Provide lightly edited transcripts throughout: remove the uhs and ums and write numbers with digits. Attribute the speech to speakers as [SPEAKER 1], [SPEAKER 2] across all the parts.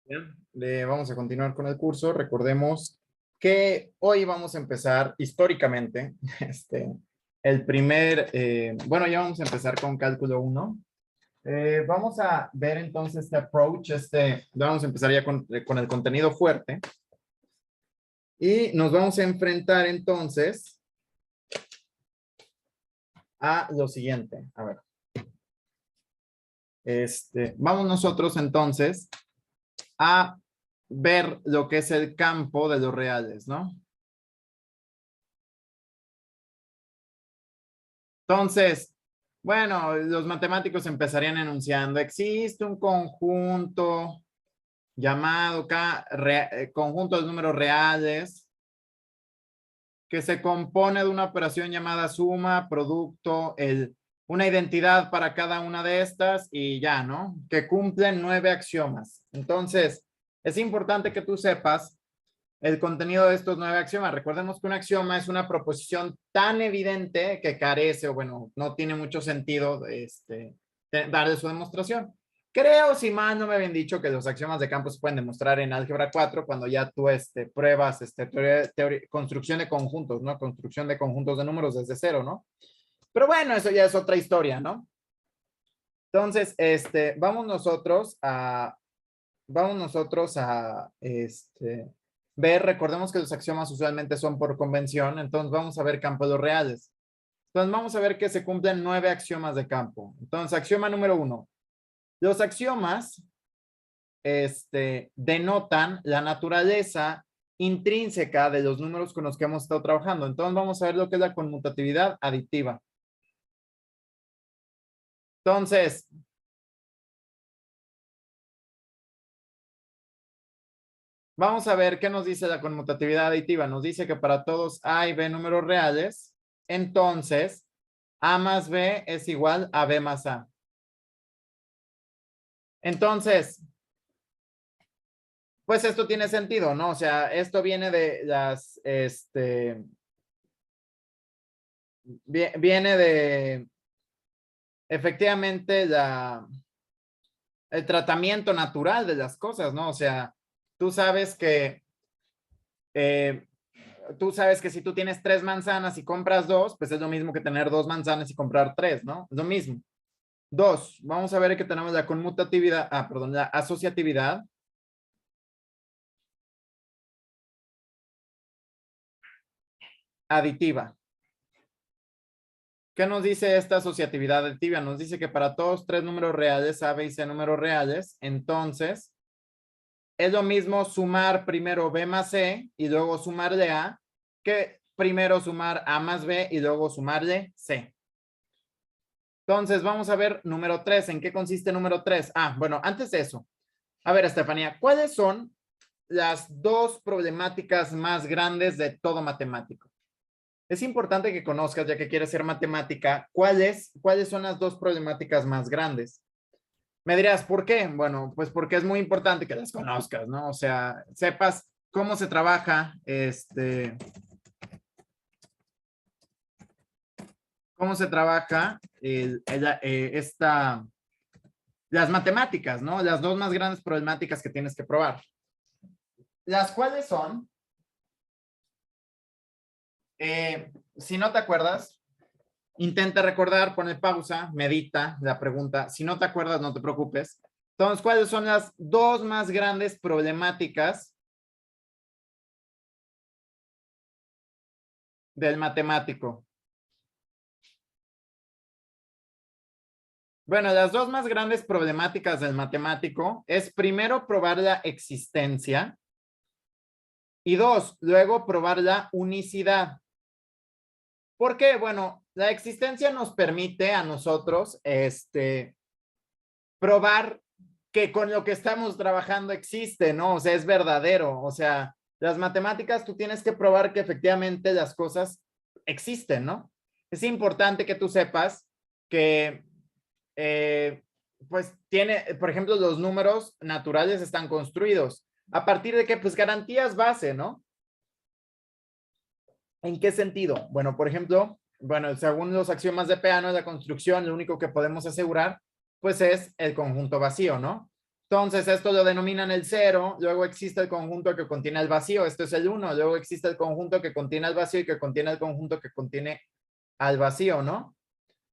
[SPEAKER 1] Bien, vamos a continuar con el curso. Recordemos que hoy vamos a empezar históricamente, bueno, ya vamos a empezar con cálculo 1. Vamos a ver entonces este approach, vamos a empezar ya con el contenido fuerte y nos vamos a enfrentar entonces a lo siguiente. A ver, vamos nosotros entonces a ver lo que es el campo de los reales, ¿no? Entonces, bueno, los matemáticos empezarían enunciando, existe un conjunto llamado conjunto de números reales que se compone de una operación llamada suma, producto, una identidad para cada una de estas y ya, ¿no? Que cumplen 9 axiomas. Entonces, es importante que tú sepas el contenido de estos 9 axiomas. Recordemos que un axioma es una proposición tan evidente que carece, o bueno, no tiene mucho sentido darle su demostración. Creo, si mal no me habían dicho, que los axiomas de campo se pueden demostrar en álgebra 4 cuando ya tú pruebas construcción de conjuntos, ¿no? Construcción de conjuntos de números desde cero, ¿no? Pero bueno, eso ya es otra historia, ¿no? Entonces, vamos nosotros a ver, recordemos que los axiomas usualmente son por convención, entonces vamos a ver campos reales. Entonces vamos a ver que se cumplen 9 axiomas de campo. Entonces, axioma número 1. Los axiomas denotan la naturaleza intrínseca de los números con los que hemos estado trabajando. Entonces vamos a ver lo que es la conmutatividad aditiva. Entonces, vamos a ver qué nos dice la conmutatividad aditiva. Nos dice que para todos A y B números reales, entonces A más B es igual a B más A. Entonces, pues esto tiene sentido, ¿no? O sea, esto viene de viene de, efectivamente, el tratamiento natural de las cosas, ¿no? O sea, tú sabes que, eh, si tú tienes 3 manzanas y compras 2, pues es lo mismo que tener 2 manzanas y comprar 3, ¿no? Es lo mismo. 2, vamos a ver que tenemos la conmutatividad, perdón, la asociatividad. Aditiva. ¿Qué nos dice esta asociatividad aditiva? Nos dice que para todos 3 números reales, A, B y C números reales, entonces es lo mismo sumar primero B más C y luego sumarle A, que primero sumar A más B y luego sumarle C. Entonces vamos a ver número 3. ¿En qué consiste número 3? Bueno, antes de eso. A ver, Estefanía, ¿cuáles son las 2 problemáticas más grandes de todo matemático? Es importante que conozcas, ya que quieres ser matemática, cuáles son las 2 problemáticas más grandes. Me dirás, ¿por qué? Bueno, pues porque es muy importante que las conozcas, ¿no? O sea, sepas cómo se trabaja, las matemáticas, ¿no? Las 2 más grandes problemáticas que tienes que probar. Las cuales son, si no te acuerdas, intenta recordar, pone pausa, medita la pregunta. Si no te acuerdas, no te preocupes. Entonces, ¿cuáles son las 2 más grandes problemáticas del matemático? Bueno, las 2 más grandes problemáticas del matemático es primero probar la existencia y 2, luego probar la unicidad. ¿Por qué? Bueno, la existencia nos permite a nosotros probar que con lo que estamos trabajando existe, ¿no? O sea, es verdadero. O sea, las matemáticas tú tienes que probar que efectivamente las cosas existen, ¿no? Es importante que tú sepas que, pues, por ejemplo, los números naturales están construidos. ¿A partir de qué? Pues garantías base, ¿no? ¿En qué sentido? Bueno, por ejemplo, bueno, según los axiomas de Peano de la construcción, lo único que podemos asegurar, pues es el conjunto vacío, ¿no? Entonces, esto lo denominan el 0, luego existe el conjunto que contiene el vacío, esto es el 1, luego existe el conjunto que contiene el vacío y que contiene el conjunto que contiene al vacío, ¿no?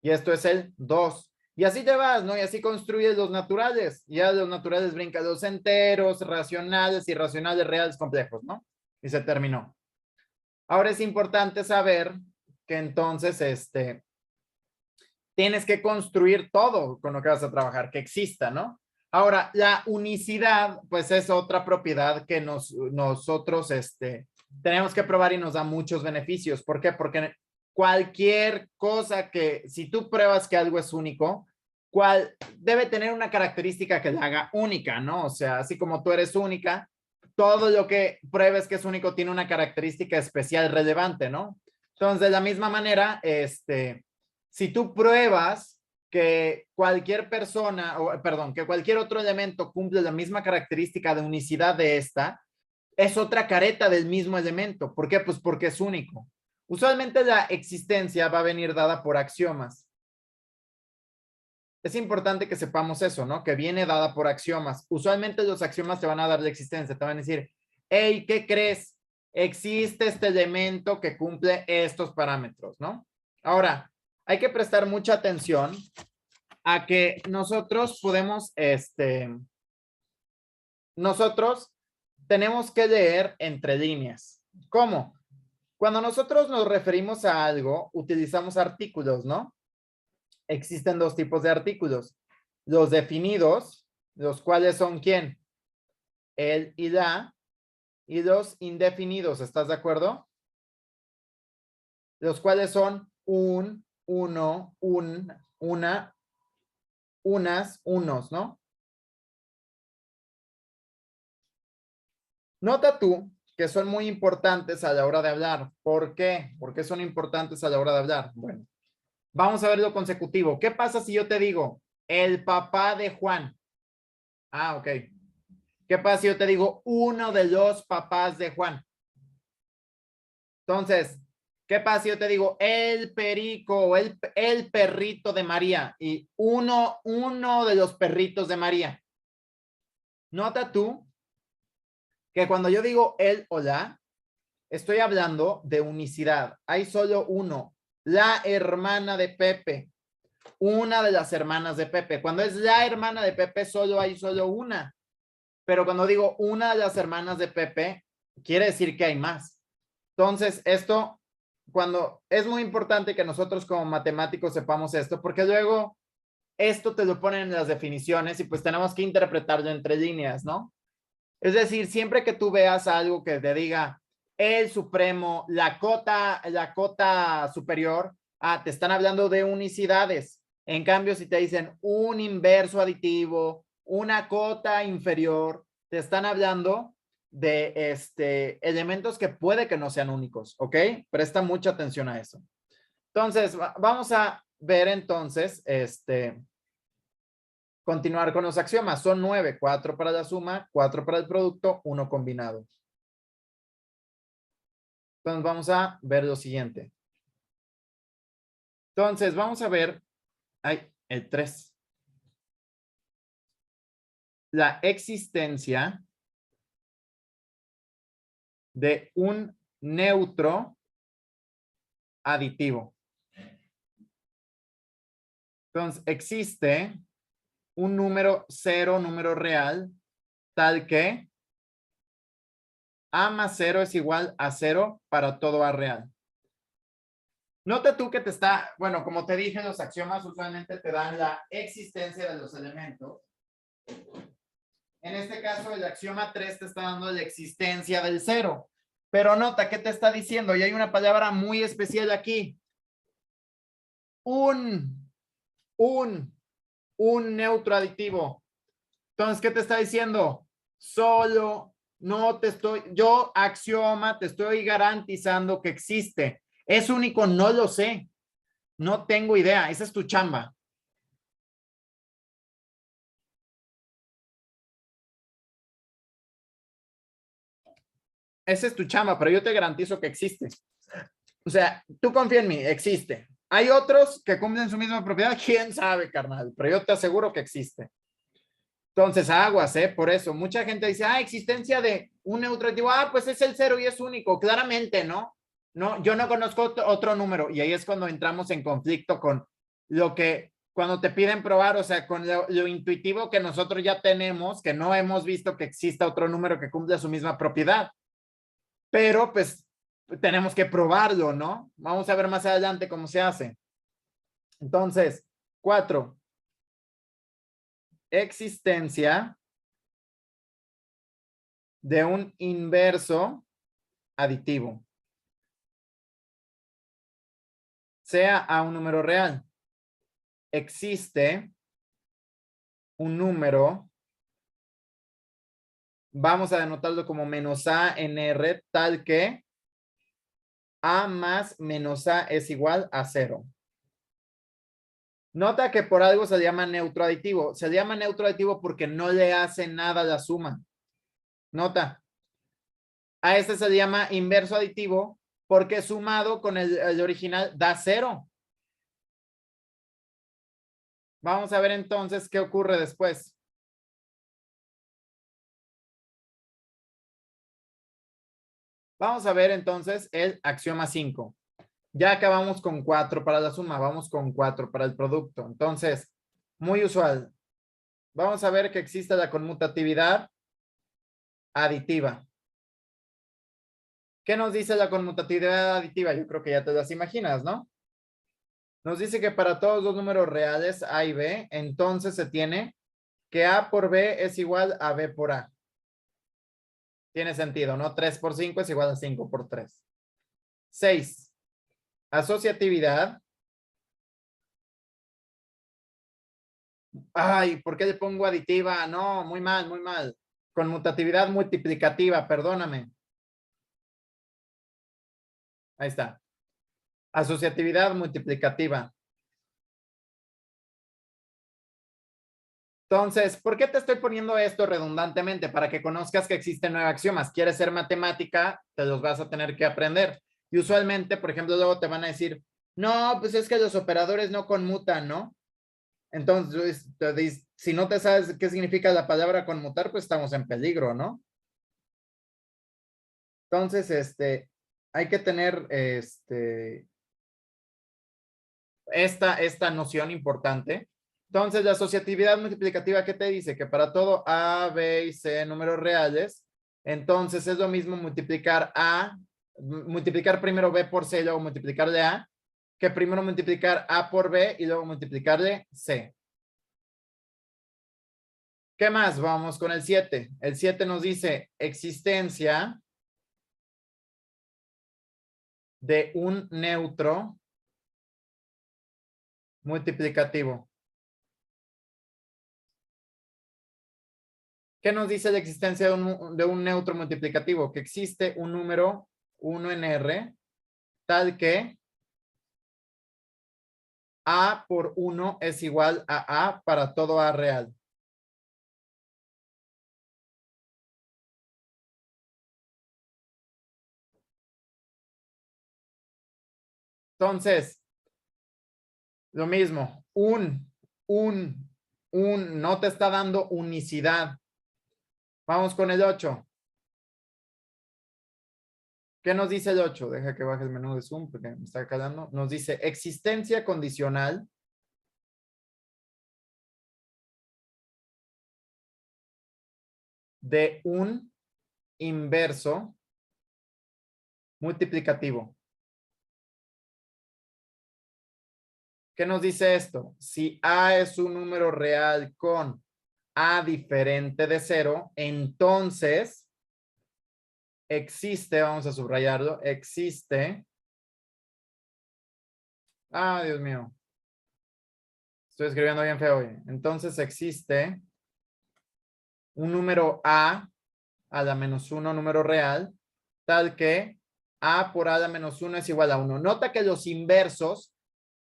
[SPEAKER 1] Y esto es el 2. Y así te vas, ¿no? Y así construyes los naturales. Ya de los naturales brincas los enteros, racionales, irracionales, reales, complejos, ¿no? Y se terminó. Ahora es importante saber que entonces, tienes que construir todo con lo que vas a trabajar, que exista, ¿no? Ahora, la unicidad, pues es otra propiedad que nosotros, tenemos que probar y nos da muchos beneficios. ¿Por qué? Porque cualquier cosa que, si tú pruebas que algo es único, debe tener una característica que la haga única, ¿no? O sea, así como tú eres única, todo lo que pruebes que es único tiene una característica especial relevante, ¿no? Entonces, de la misma manera, si tú pruebas que cualquier persona, o perdón, que cualquier otro elemento cumple la misma característica de unicidad de esta, es otra careta del mismo elemento. ¿Por qué? Pues porque es único. Usualmente la existencia va a venir dada por axiomas. Es importante que sepamos eso, ¿no? Que viene dada por axiomas. Usualmente los axiomas te van a dar la existencia, te van a decir, hey, ¿qué crees? Existe este elemento que cumple estos parámetros, ¿no? Ahora, hay que prestar mucha atención a que nosotros podemos, nosotros tenemos que leer entre líneas. ¿Cómo? Cuando nosotros nos referimos a algo, utilizamos artículos, ¿no? Existen dos tipos de artículos. Los definidos, los cuales son ¿quién? El y la, y los indefinidos, ¿estás de acuerdo? Los cuales son un, uno, una, unas, unos, ¿no? Nota tú que son muy importantes a la hora de hablar. ¿Por qué? ¿Por qué son importantes a la hora de hablar? Bueno, vamos a ver lo consecutivo. ¿Qué pasa si yo te digo el papá de Juan? Ah, ok. ¿Qué pasa si yo te digo uno de los papás de Juan? Entonces, ¿qué pasa si yo te digo el perico o el perrito de María? Y uno de los perritos de María. Nota tú que cuando yo digo el o la, estoy hablando de unicidad. Hay solo uno. La hermana de Pepe. Una de las hermanas de Pepe. Cuando es la hermana de Pepe, solo hay solo una. Pero cuando digo una de las hermanas de Pepe, quiere decir que hay más. Entonces, esto, cuando es muy importante que nosotros como matemáticos sepamos esto, porque luego esto te lo ponen en las definiciones y pues tenemos que interpretarlo entre líneas, ¿no? Es decir, siempre que tú veas algo que te diga el supremo, la cota superior, te están hablando de unicidades. En cambio, si te dicen un inverso aditivo, una cota inferior, te están hablando de elementos que puede que no sean únicos, ¿ok? Presta mucha atención a eso. Entonces, vamos a ver entonces, continuar con los axiomas. Son 9, 4 para la suma, 4 para el producto, 1 combinado. Entonces vamos a ver lo siguiente. Entonces vamos a ver el 3. La existencia de un neutro aditivo. Entonces existe un número 0, número real, tal que A más 0 es igual a 0 para todo A real. Nota tú que te está, bueno, como te dije, los axiomas usualmente te dan la existencia de los elementos. En este caso, el axioma 3 te está dando la existencia del 0. Pero nota, ¿qué te está diciendo? Y hay una palabra muy especial aquí. Un neutro aditivo. Entonces, ¿qué te está diciendo? Solo, no te estoy, yo axioma, te estoy garantizando que existe. ¿Es único? No lo sé. No tengo idea. Esa es tu chamba. Esa es tu chamba, pero yo te garantizo que existe. O sea, tú confía en mí, existe. Hay otros que cumplen su misma propiedad, quién sabe, carnal, pero yo te aseguro que existe. Entonces, aguas, por eso. Mucha gente dice, existencia de un neutro aditivo. Pues es el 0 y es único. Claramente, ¿no? No, yo no conozco otro número. Y ahí es cuando entramos en conflicto con lo que, cuando te piden probar, o sea, con lo intuitivo que nosotros ya tenemos, que no hemos visto que exista otro número que cumpla su misma propiedad. Pero, pues, tenemos que probarlo, ¿no? Vamos a ver más adelante cómo se hace. Entonces, 4. Existencia de un inverso aditivo, sea a un número real. Existe un número, vamos a denotarlo como menos a en R, tal que a más menos a es igual a 0. Nota que por algo se llama neutro aditivo. Se llama neutro aditivo porque no le hace nada a la suma. Nota. A este se llama inverso aditivo porque sumado con el original da 0. Vamos a ver entonces qué ocurre después. Vamos a ver entonces el axioma 5. Ya acabamos con 4 para la suma, vamos con 4 para el producto. Entonces, muy usual. Vamos a ver que existe la conmutatividad aditiva. ¿Qué nos dice la conmutatividad aditiva? Yo creo que ya te las imaginas, ¿no? Nos dice que para todos los números reales A y B, entonces se tiene que A por B es igual a B por A. Tiene sentido, ¿no? 3 por 5 es igual a 5 por 3. 6. Asociatividad. ¿Por qué le pongo aditiva? No, muy mal, muy mal. Conmutatividad multiplicativa, perdóname. Ahí está. Asociatividad multiplicativa. Entonces, ¿por qué te estoy poniendo esto redundantemente? Para que conozcas que existen 9 axiomas. ¿Quieres ser matemática? Te los vas a tener que aprender. Y usualmente, por ejemplo, luego te van a decir, no, pues es que los operadores no conmutan, ¿no? Entonces, si no te sabes qué significa la palabra conmutar, pues estamos en peligro, ¿no? Entonces, hay que tener esta noción importante. Entonces, la asociatividad multiplicativa, ¿qué te dice? Que para todo A, B y C números reales, entonces es lo mismo multiplicar primero B por C y luego multiplicarle A, que primero multiplicar A por B y luego multiplicarle C. ¿Qué más? Vamos con el 7. El 7 nos dice existencia de un neutro multiplicativo. ¿Qué nos dice la existencia de un neutro multiplicativo? Que existe un número 1 en R, tal que A por 1 es igual a A para todo A real. Entonces, lo mismo, no te está dando unicidad. Vamos con el 8. ¿Qué nos dice el 8? Deja que baje el menú de Zoom porque me está calando. Nos dice existencia condicional de un inverso multiplicativo. ¿Qué nos dice esto? Si A es un número real con A diferente de 0, entonces existe, vamos a subrayarlo, existe. Dios mío. Estoy escribiendo bien feo hoy. Entonces existe un número A la menos 1, número real, tal que A por A la menos 1 es igual a 1. Nota que los inversos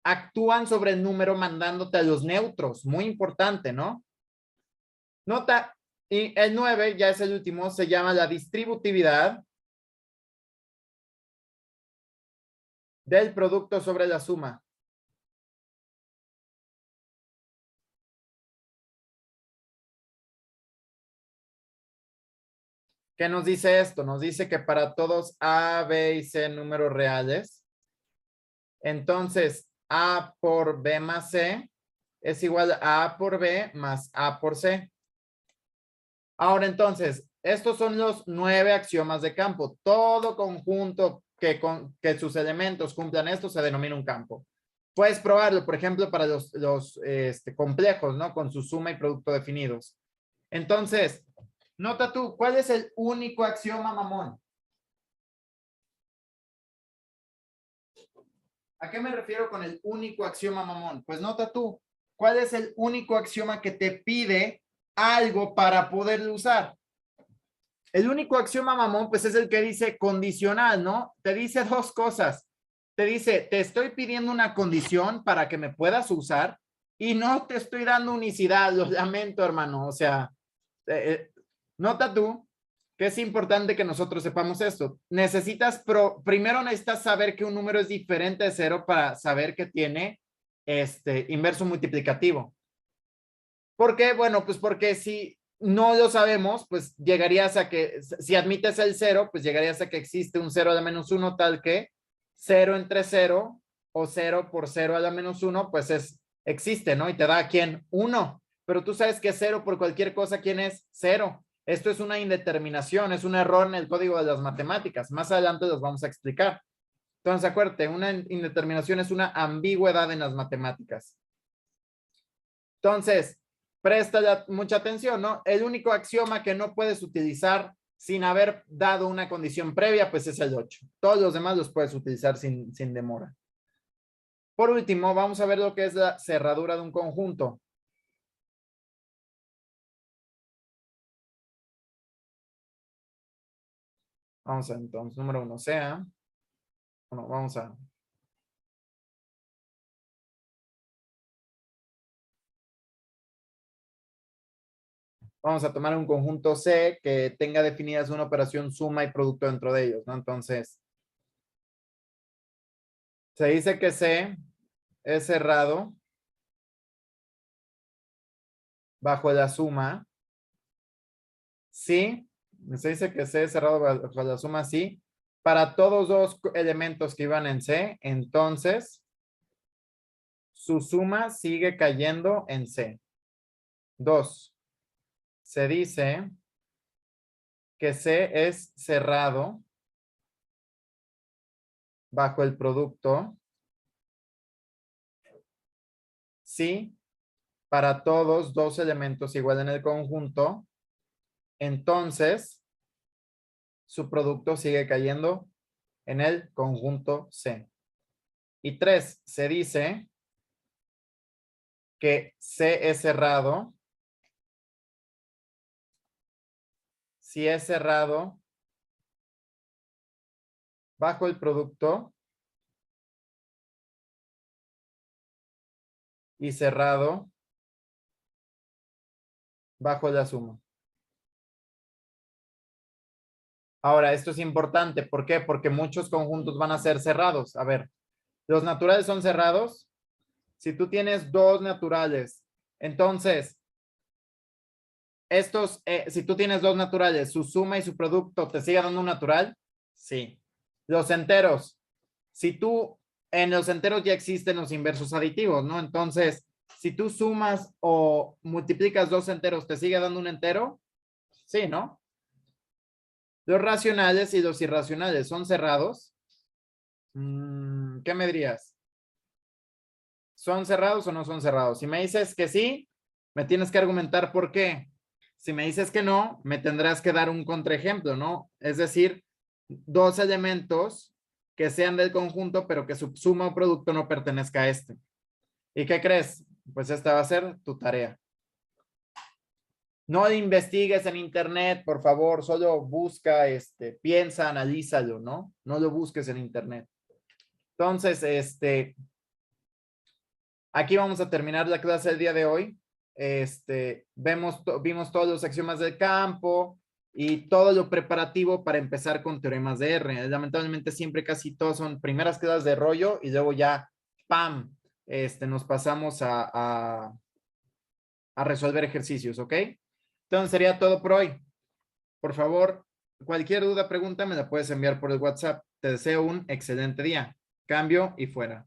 [SPEAKER 1] actúan sobre el número mandándote a los neutros. Muy importante, ¿no? Nota, y el 9, ya es el último, se llama la distributividad del producto sobre la suma. ¿Qué nos dice esto? Nos dice que para todos A, B y C números reales, entonces A por B más C es igual a A por B más A por C. Ahora entonces, estos son los 9 axiomas de campo. Todo conjunto que sus elementos cumplan esto se denomina un campo. Puedes probarlo, por ejemplo, para los complejos, ¿no? Con su suma y producto definidos. Entonces, nota tú, ¿cuál es el único axioma mamón? ¿A qué me refiero con el único axioma mamón? Pues nota tú, ¿cuál es el único axioma que te pide algo para poderlo usar? El único axioma mamón, pues es el que dice condicional, ¿no? Te dice dos cosas. Te dice, te estoy pidiendo una condición para que me puedas usar y no te estoy dando unicidad, lo lamento, hermano. O sea, nota tú que es importante que nosotros sepamos esto. Primero necesitas saber que un número es diferente de cero para saber que tiene inverso multiplicativo. ¿Por qué? Bueno, pues porque si no lo sabemos, pues llegarías a que, si admites el cero, pues llegarías a que existe un 0 a la menos 1 tal que 0 entre 0 o 0 por 0 a la menos 1, pues existe, ¿no? Y te da a quién? 1. Pero tú sabes que 0 por cualquier cosa, ¿quién es? 0. Esto es una indeterminación, es un error en el código de las matemáticas. Más adelante los vamos a explicar. Entonces, acuérdate, una indeterminación es una ambigüedad en las matemáticas. Entonces, presta mucha atención, ¿no? El único axioma que no puedes utilizar sin haber dado una condición previa, pues es el 8. Todos los demás los puedes utilizar sin demora. Por último, vamos a ver lo que es la cerradura de un conjunto. Vamos a entonces, número 1 sea. Bueno, vamos a tomar un conjunto C que tenga definidas una operación suma y producto dentro de ellos, ¿no? Entonces, se dice que C es cerrado bajo la suma. Sí, se dice que C es cerrado bajo la suma sí. Para todos los elementos que iban en C, entonces su suma sigue cayendo en C. 2. Se dice que C es cerrado bajo el producto. Sí, para todos dos elementos igual en el conjunto, entonces su producto sigue cayendo en el conjunto C. Y 3, se dice que C es cerrado si es cerrado bajo el producto y cerrado bajo la suma. Ahora, esto es importante. ¿Por qué? Porque muchos conjuntos van a ser cerrados. A ver, los naturales son cerrados. Si tú tienes dos naturales, entonces, si tú tienes dos naturales, su suma y su producto te sigue dando un natural, sí. Los enteros, si tú, en los enteros ya existen los inversos aditivos, ¿no? Entonces, si tú sumas o multiplicas dos enteros, ¿te sigue dando un entero? Sí, ¿no? Los racionales y los irracionales, ¿son cerrados? ¿Qué me dirías? ¿Son cerrados o no son cerrados? Si me dices que sí, me tienes que argumentar por qué. Si me dices que no, me tendrás que dar un contraejemplo, ¿no? Es decir, dos elementos que sean del conjunto, pero que su suma o producto no pertenezca a este. ¿Y qué crees? Pues esta va a ser tu tarea. No investigues en internet, por favor, solo busca, piensa, analízalo, ¿no? No lo busques en internet. Entonces, aquí vamos a terminar la clase del día de hoy. Vimos todos los axiomas del campo y todo lo preparativo para empezar con teoremas de R. Lamentablemente siempre casi todos son primeras clases de rollo y luego ya, ¡pam! Nos pasamos a resolver ejercicios, ¿ok? Entonces sería todo por hoy. Por favor, Cualquier duda, pregunta, me la puedes enviar por el WhatsApp. Te deseo un excelente día. Cambio y fuera.